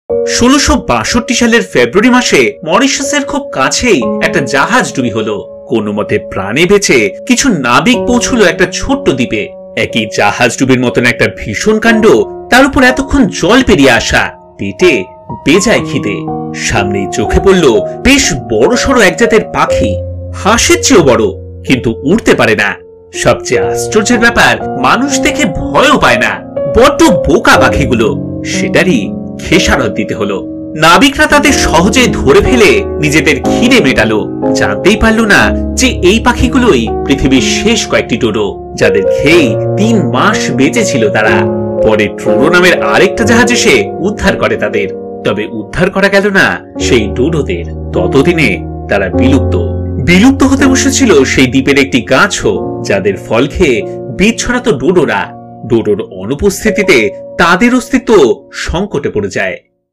1662 সালের ফেব্রুয়ারি মাসে মরিশাসের খুব কাছেই একটা জাহাজ ডুবি হলো। কোনো মতে প্রাণে বেঁচে কিছু নাবিক পৌঁছলো একটা ছোট্ট দ্বীপে। একই জাহাজ ডুবির মতন একটা ভীষণ কাণ্ড, তার উপর এতক্ষণ জল পেরিয়ে আসা, পেটে বেজায় খিদে। সামনেই চোখে পড়ল বেশ বড় সড়ো এক জাতের পাখি, হাঁসের চেয়েও বড়, কিন্তু উড়তে পারে না। সবচেয়ে আশ্চর্যের ব্যাপার, মানুষ দেখে ভয়ও পায় না। বড্ড বোকা পাখিগুলো, সেটারই খেসারত দিতে হলো। নাবিকরা তাদের সহজে ধরে ফেলে নিজেদের খিদে মেটালো। জানতেই পারল না যে এই পাখিগুলোই পৃথিবীর শেষ কয়েকটি ডোডো, যাদের খেয়ে 3 মাস বেঁচে ছিল তারা। পরে ট্রোডো নামের আরেকটা জাহাজ এসে উদ্ধার করে তাদের। তবে উদ্ধার করা গেল না সেই ডোডোদের। ততদিনে তারা বিলুপ্ত হতে বসেছিল সেই দ্বীপের একটি গাছও, যাদের ফল খেয়ে বীজ ছড়াতো ডোডোরা। ডোডোর অনুপস্থিতিতে তাদের অস্তিত্ব সংকটে পড়ে যায়।